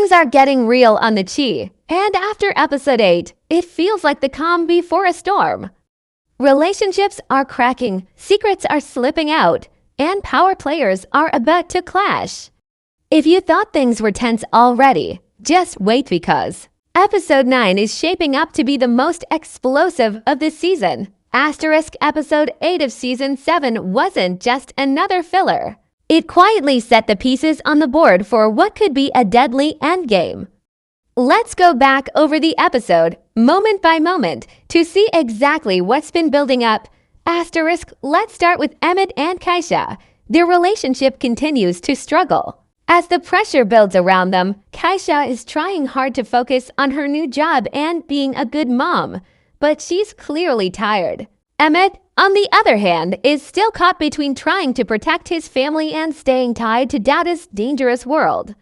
Things are getting real on the Chi, and after episode 8, it feels like the calm before a storm. Relationships are cracking, secrets are slipping out, and power players are about to clash. If you thought things were tense already, just wait because episode 9 is shaping up to be the most explosive of this season. Episode 8 of season 7 wasn't just another filler. It quietly set the pieces on the board for what could be a deadly endgame. Let's go back over the episode, moment by moment, to see exactly what's been building up. Let's start with Emmett and Keisha. Their relationship continues to struggle. As the pressure builds around them, Keisha is trying hard to focus on her new job and being a good mom, but she's clearly tired. Emmett, on the other hand, is still caught between trying to protect his family and staying tied to Douda's dangerous world.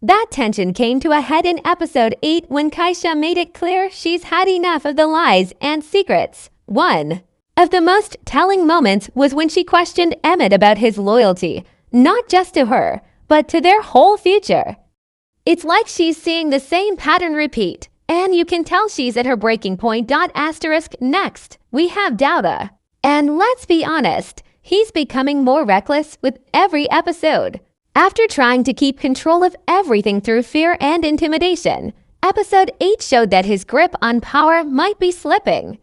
That tension came to a head in episode 8 when Keisha made it clear she's had enough of the lies and secrets. One of the most telling moments was when she questioned Emmett about his loyalty, not just to her, but to their whole future. It's like she's seeing the same pattern repeat, and you can tell she's at her breaking point. Next, we have Douda. And let's be honest, he's becoming more reckless with every episode. After trying to keep control of everything through fear and intimidation, episode 8 showed that his grip on power might be slipping.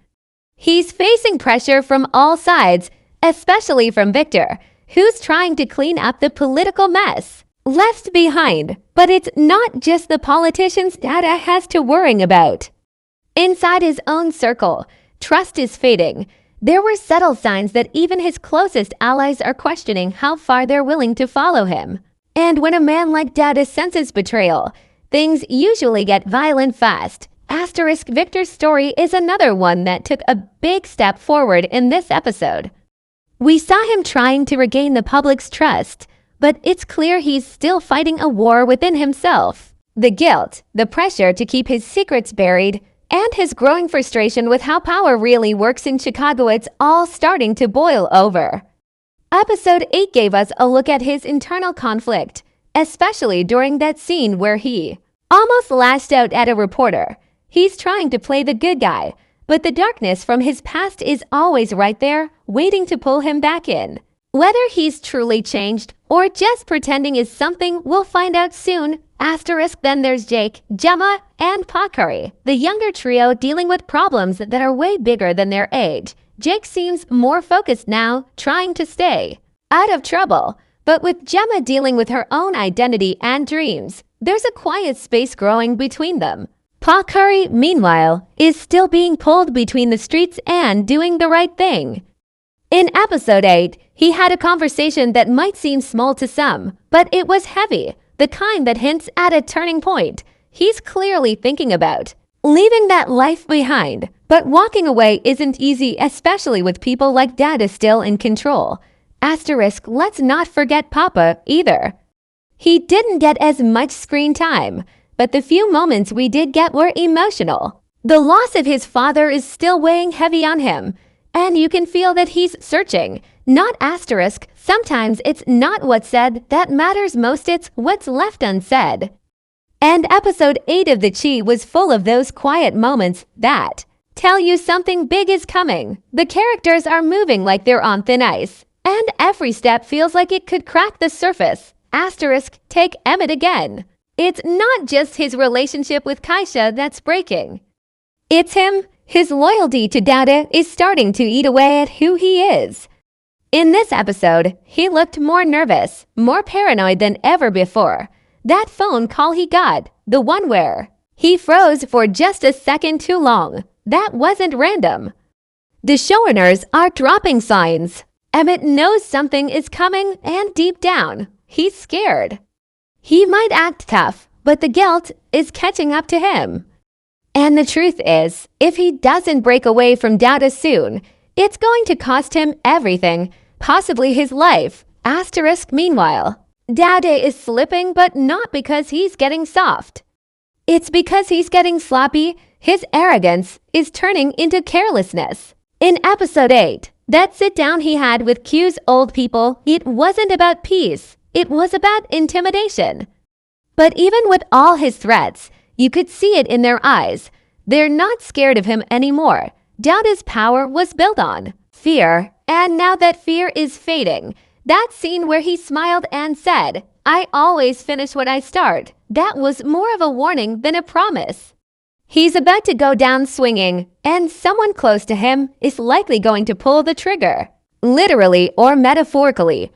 He's facing pressure from all sides, especially from Victor, who's trying to clean up the political mess left behind. But it's not just the politicians Douda has to worry about. Inside his own circle, trust is fading. There were subtle signs that even his closest allies are questioning how far they're willing to follow him. And when a man like Douda senses betrayal, things usually get violent fast. Victor's story is another one that took a big step forward in this episode. We saw him trying to regain the public's trust, but it's clear he's still fighting a war within himself. The guilt, the pressure to keep his secrets buried, and his growing frustration with how power really works in Chicago, it's all starting to boil over. Episode 8 gave us a look at his internal conflict, especially during that scene where he almost lashed out at a reporter. He's trying to play the good guy, but the darkness from his past is always right there, waiting to pull him back in. Whether he's truly changed or just pretending is something we'll find out soon. Then there's Jake, Jemma, and Pakari, the younger trio dealing with problems that are way bigger than their age. Jake seems more focused now, trying to stay out of trouble. But with Jemma dealing with her own identity and dreams, there's a quiet space growing between them. Pakari, meanwhile, is still being pulled between the streets and doing the right thing. In episode 8, he had a conversation that might seem small to some, but it was heavy. The kind that hints at a turning point he's clearly thinking about. Leaving that life behind. But walking away isn't easy, especially with people like Douda still in control. Let's not forget Papa either. He didn't get as much screen time, but the few moments we did get were emotional. The loss of his father is still weighing heavy on him, and you can feel that he's searching. Sometimes it's not what's said that matters most, it's what's left unsaid. And episode 8 of the Chi was full of those quiet moments that tell you something big is coming. The characters are moving like they're on thin ice, and every step feels like it could crack the surface. Take Emmett again. It's not just his relationship with Keisha that's breaking. It's him. His loyalty to Douda is starting to eat away at who he is. In this episode, he looked more nervous, more paranoid than ever before. That phone call he got, the one where he froze for just a second too long, that wasn't random. The showrunners are dropping signs. Emmett knows something is coming, and deep down, he's scared. He might act tough, but the guilt is catching up to him. And the truth is, if he doesn't break away from Douda soon, it's going to cost him everything, possibly his life. Meanwhile, Douda is slipping, but not because he's getting soft. It's because he's getting sloppy. His arrogance is turning into carelessness. In episode 8, that sit-down he had with Q's old people, it wasn't about peace. It was about intimidation. But even with all his threats, you could see it in their eyes. They're not scared of him anymore. Douda's power was built on fear, and now that fear is fading, that scene where he smiled and said, "I always finish what I start," that was more of a warning than a promise. He's about to go down swinging, and someone close to him is likely going to pull the trigger. Literally or metaphorically.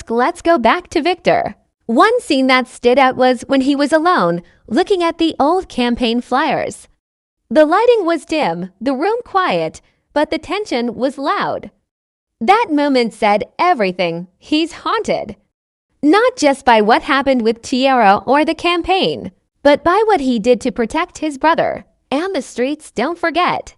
Let's go back to Victor. One scene that stood out was when he was alone, looking at the old campaign flyers. The lighting was dim, the room quiet, but the tension was loud. That moment said everything. He's haunted. Not just by what happened with Tierra or the campaign, but by what he did to protect his brother. And the streets don't forget.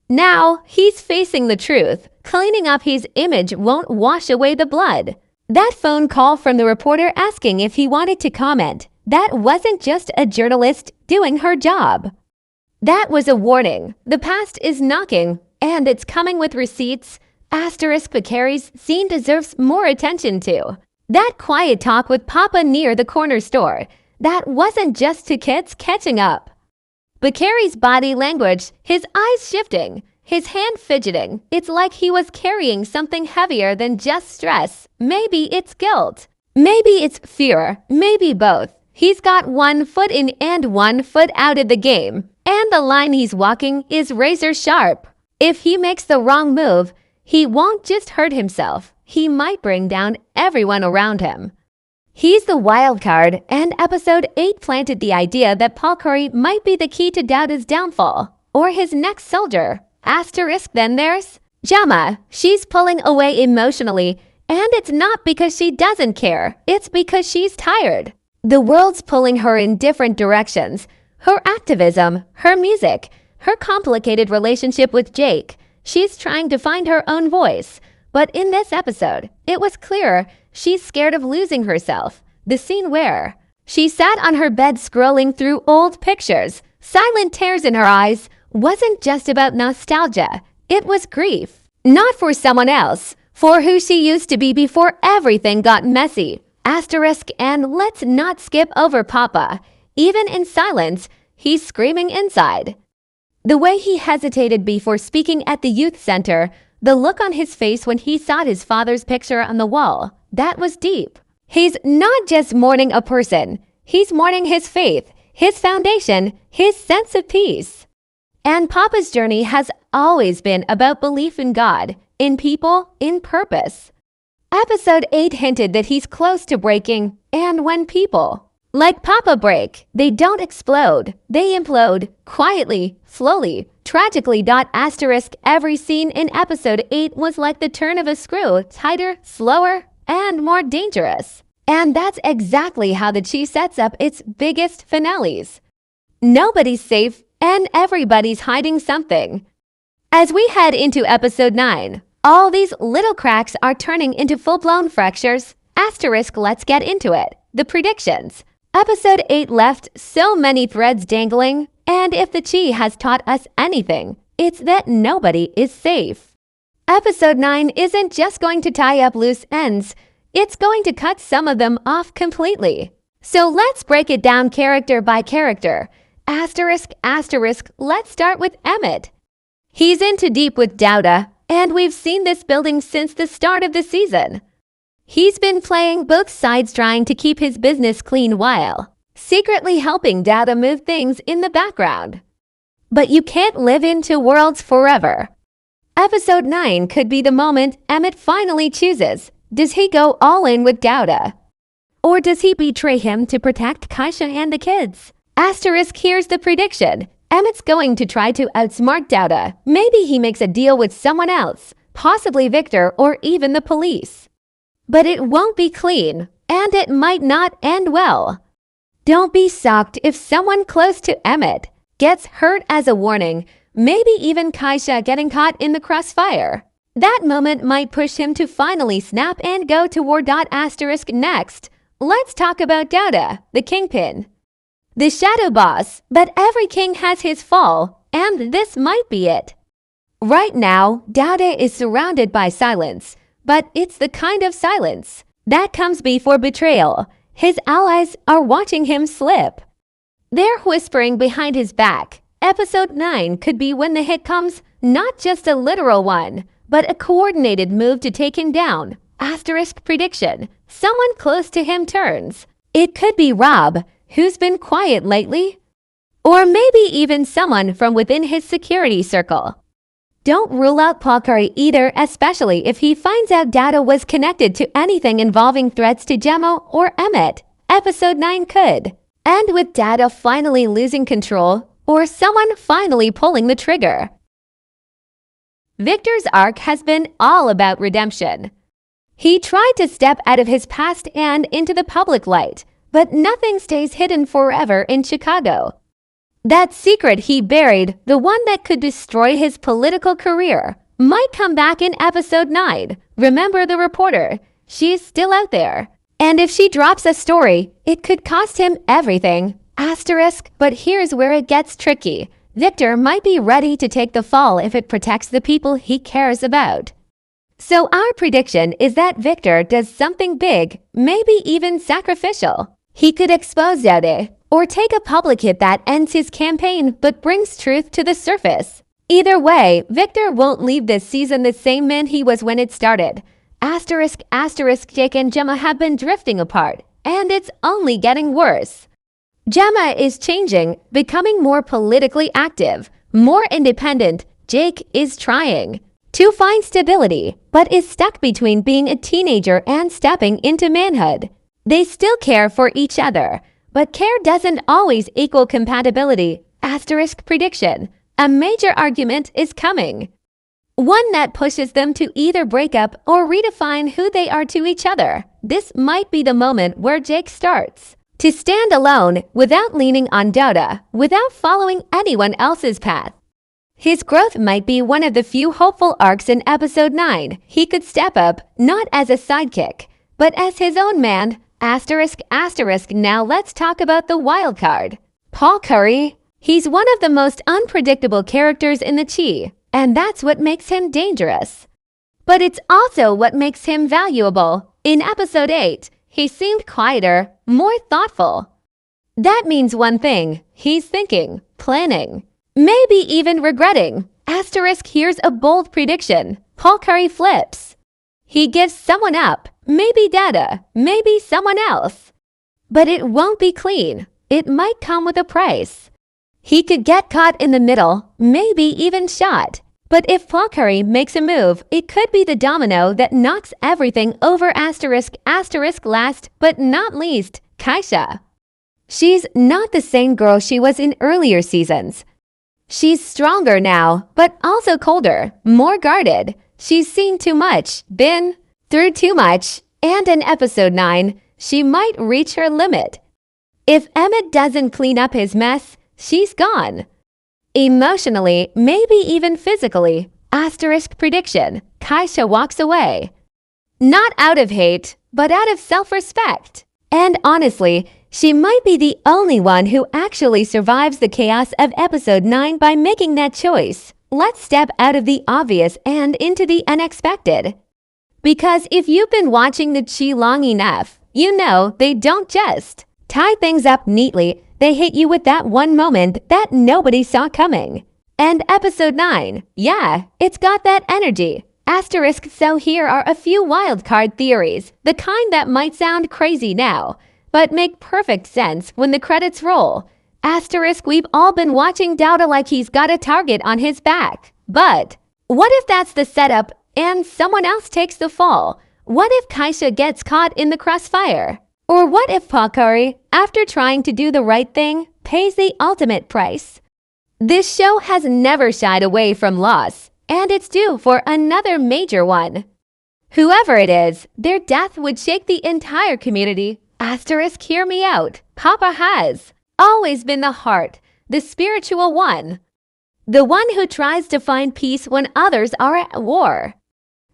Now, he's facing the truth. Cleaning up his image won't wash away the blood. That phone call from the reporter asking if he wanted to comment, that wasn't just a journalist doing her job. That was a warning. The past is knocking, and it's coming with receipts. Vicari's scene deserves more attention to. That quiet talk with Papa near the corner store, that wasn't just two kids catching up. Vicari's body language, his eyes shifting, his hand fidgeting. It's like he was carrying something heavier than just stress. Maybe it's guilt. Maybe it's fear. Maybe both. He's got 1 foot in and 1 foot out of the game. And the line he's walking is razor sharp. If he makes the wrong move, he won't just hurt himself. He might bring down everyone around him. He's the wild card, and episode 8 planted the idea that Paul Curry might be the key to Douda's downfall, or his next soldier. Then there's Jemma. She's pulling away emotionally, and it's not because she doesn't care. It's because she's tired. The world's pulling her in different directions. Her activism, her music, her complicated relationship with Jake. She's trying to find her own voice. But in this episode, it was clear she's scared of losing herself. The scene where she sat on her bed scrolling through old pictures, silent tears in her eyes, wasn't just about nostalgia. It was grief. Not for someone else, for who she used to be before everything got messy. And let's not skip over Papa. Even in silence, he's screaming inside. The way he hesitated before speaking at the youth center, the look on his face when he saw his father's picture on the wall, that was deep. He's not just mourning a person. He's mourning his faith, his foundation, his sense of peace. And Papa's journey has always been about belief in God, in people, in purpose. Episode 8 hinted that he's close to breaking, and when people, like Papa, break, they don't explode. They implode, quietly, slowly, tragically. Every scene in episode 8 was like the turn of a screw, tighter, slower, and more dangerous. And that's exactly how the Chi sets up its biggest finales. Nobody's safe, and everybody's hiding something. As we head into episode 9, all these little cracks are turning into full-blown fractures. Let's get into it. The predictions. Episode 8 left so many threads dangling, and if the Chi has taught us anything, it's that nobody is safe. Episode 9 isn't just going to tie up loose ends, it's going to cut some of them off completely. So let's break it down character by character. Let's start with Emmett. He's in too deep with Douda, and we've seen this building since the start of the season. He's been playing both sides, trying to keep his business clean while secretly helping Douda move things in the background. But you can't live in two worlds forever. Episode 9 could be the moment Emmett finally chooses. Does he go all in with Douda? Or does he betray him to protect Keisha and the kids? Here's the prediction. Emmett's going to try to outsmart Douda. Maybe he makes a deal with someone else, possibly Victor or even the police. But it won't be clean, and it might not end well. Don't be shocked if someone close to Emmett gets hurt as a warning, maybe even Keisha getting caught in the crossfire. That moment might push him to finally snap and go toward next. Let's talk about Douda, the kingpin. The shadow boss, but every king has his fall, and this might be it. Right now, Douda is surrounded by silence, but it's the kind of silence that comes before betrayal. His allies are watching him slip. They're whispering behind his back. Episode 9 could be when the hit comes, not just a literal one, but a coordinated move to take him down. Asterisk prediction. Someone close to him turns. It could be Rob, who's been quiet lately. Or maybe even someone from within his security circle. Don't rule out Paul Curry either, especially if he finds out Douda was connected to anything involving threats to Jemma or Emmett. Episode 9 could end with Douda finally losing control or someone finally pulling the trigger. Victor's arc has been all about redemption. He tried to step out of his past and into the public light, but nothing stays hidden forever in Chicago. That secret he buried, the one that could destroy his political career, might come back in episode 9. Remember the reporter? She's still out there. And if she drops a story, it could cost him everything. Asterisk, but here's where it gets tricky. Victor might be ready to take the fall if it protects the people he cares about. So our prediction is that Victor does something big, maybe even sacrificial. He could expose Douda, or take a public hit that ends his campaign but brings truth to the surface. Either way, Victor won't leave this season the same man he was when it started. Asterisk, Jake and Jemma have been drifting apart, and it's only getting worse. Jemma is changing, becoming more politically active, more independent. Jake is trying to find stability, but is stuck between being a teenager and stepping into manhood. They still care for each other, but care doesn't always equal compatibility. Asterisk prediction. A major argument is coming. One that pushes them to either break up or redefine who they are to each other. This might be the moment where Jake starts to stand alone without leaning on Douda, without following anyone else's path. His growth might be one of the few hopeful arcs in episode 9. He could step up, not as a sidekick, but as his own man. Asterisk. Now let's talk about the wild card. Paul Curry. He's one of the most unpredictable characters in the Chi, and that's what makes him dangerous. But it's also what makes him valuable. In episode 8, he seemed quieter, more thoughtful. That means one thing. He's thinking, planning, maybe even regretting. Asterisk, here's a bold prediction. Paul Curry flips. He gives someone up. Maybe Douda, maybe someone else. But it won't be clean. It might come with a price. He could get caught in the middle, maybe even shot. But if Paul Curry makes a move, it could be the domino that knocks everything over. Asterisk. Last but not least, Keisha. She's not the same girl she was in earlier seasons. She's stronger now, but also colder, more guarded. She's seen too much, been through too much, and in episode 9, she might reach her limit. If Emmett doesn't clean up his mess, she's gone. Emotionally, maybe even physically. Asterisk prediction. Keisha walks away. Not out of hate, but out of self-respect. And honestly, she might be the only one who actually survives the chaos of episode 9 by making that choice. Let's step out of the obvious and into the unexpected. Because if you've been watching the Chi long enough, you know they don't just tie things up neatly. They hit you with that one moment that nobody saw coming. And episode 9, yeah, it's got that energy. Asterisk, so here are a few wildcard theories, the kind that might sound crazy now, but make perfect sense when the credits roll. Asterisk, we've all been watching Douda like he's got a target on his back. But what if that's the setup and someone else takes the fall? What if Keisha gets caught in the crossfire? Or what if Paul Curry, after trying to do the right thing, pays the ultimate price? This show has never shied away from loss, and it's due for another major one. Whoever it is, their death would shake the entire community. Asterisk, hear me out. Papa has always been the heart, the spiritual one. The one who tries to find peace when others are at war.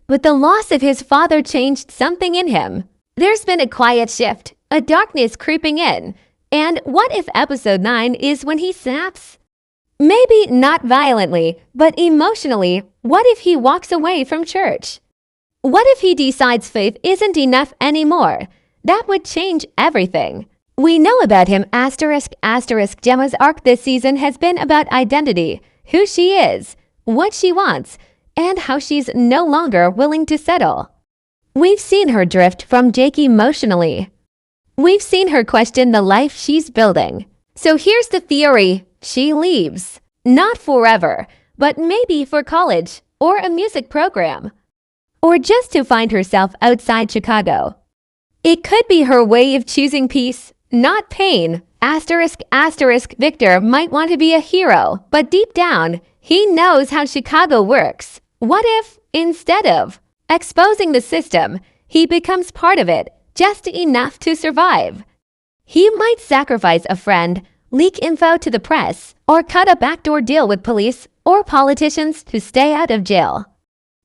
But the loss of his father changed something in him. There's been a quiet shift, a darkness creeping in. And what if episode 9 is when he snaps? Maybe not violently, but emotionally. What if he walks away from church? What if he decides faith isn't enough anymore? That would change everything. We know about him asterisk asterisk. Jemma's arc this season has been about identity, who she is, what she wants, and how she's no longer willing to settle. We've seen her drift from Jake emotionally. We've seen her question the life she's building. So here's the theory. She leaves. Not forever, but maybe for college or a music program. Or just to find herself outside Chicago. It could be her way of choosing peace, not pain. Asterisk asterisk. Victor might want to be a hero, but deep down, he knows how Chicago works. What if, instead of exposing the system, he becomes part of it, just enough to survive? He might sacrifice a friend, leak info to the press, or cut a backdoor deal with police or politicians to stay out of jail.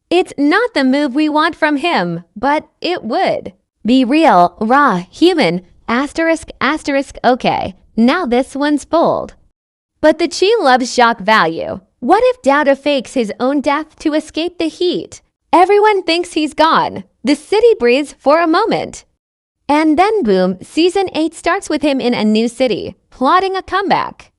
It's not the move we want from him, but it would. Be real, raw, human, asterisk asterisk. Okay, now this one's bold. But the Chi loves shock value. What if Douda fakes his own death to escape the heat? Everyone thinks he's gone. The city breathes for a moment. And then boom, season 8 starts with him in a new city, plotting a comeback.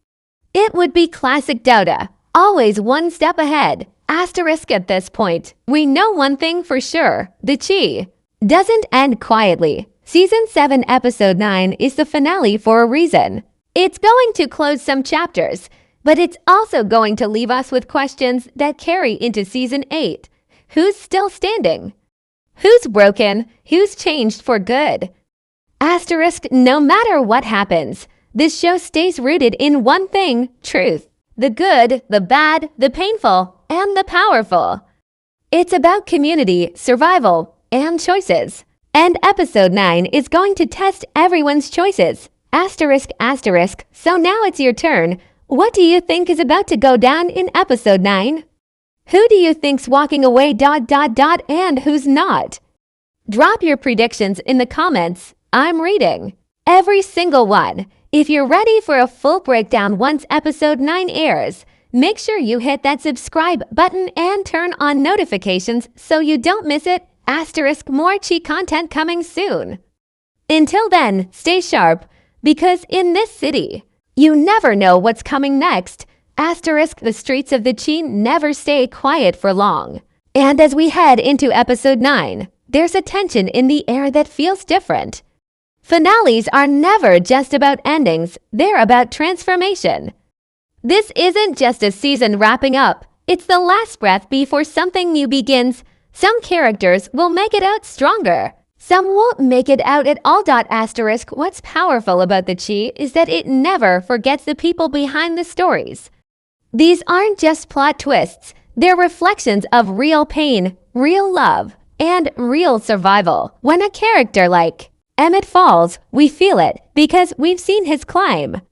It would be classic Douda, always one step ahead. Asterisk. At this point, we know one thing for sure. The Chi doesn't end quietly. Season 7 episode 9 is the finale for a reason. It's going to close some chapters, but it's also going to leave us with questions that carry into season 8. Who's still standing? Who's broken? Who's changed for good? Asterisk. No matter what happens, this show stays rooted in one thing: truth. The good, the bad, the painful, and the powerful. It's about community, survival, and choices. And episode 9 is going to test everyone's choices. Asterisk asterisk. So now it's your turn. What do you think is about to go down in episode 9? Who do you think's walking away ... and who's not? Drop your predictions in the comments. I'm reading every single one. If you're ready for a full breakdown once episode 9 airs, make sure you hit that subscribe button and turn on notifications so you don't miss it. Asterisk. More Chi content coming soon. Until then, stay sharp, because in this city, you never know what's coming next. Asterisk. The streets of the Chi never stay quiet for long. And as we head into episode 9, there's a tension in the air that feels different. Finales are never just about endings, they're about transformation. This isn't just a season wrapping up, it's the last breath before something new begins. Some characters will make it out stronger. Some won't make it out at all. Asterisk. What's powerful about the Chi is that it never forgets the people behind the stories. These aren't just plot twists, they're reflections of real pain, real love, and real survival. When a character like Emmett falls, we feel it because we've seen his climb.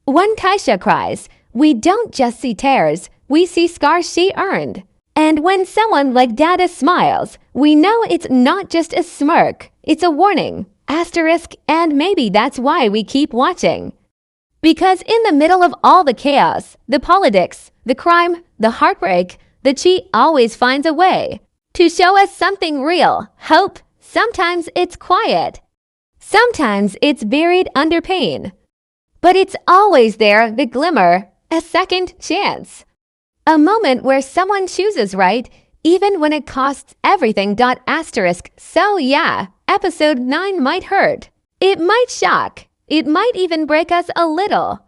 When Keisha cries, we don't just see tears, we see scars she earned. And when someone like Douda smiles, we know it's not just a smirk, it's a warning. Asterisk. And maybe that's why we keep watching. Because in the middle of all the chaos, the politics, the crime, the heartbreak, the Chi always finds a way to show us something real, hope. Sometimes it's quiet. Sometimes it's buried under pain. But it's always there, the glimmer, a second chance. A moment where someone chooses right, even when it costs everything. Asterisk. So yeah, episode 9 might hurt. It might shock. It might even break us a little.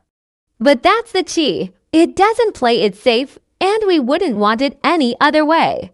But that's the Chi. It doesn't play it safe, and we wouldn't want it any other way.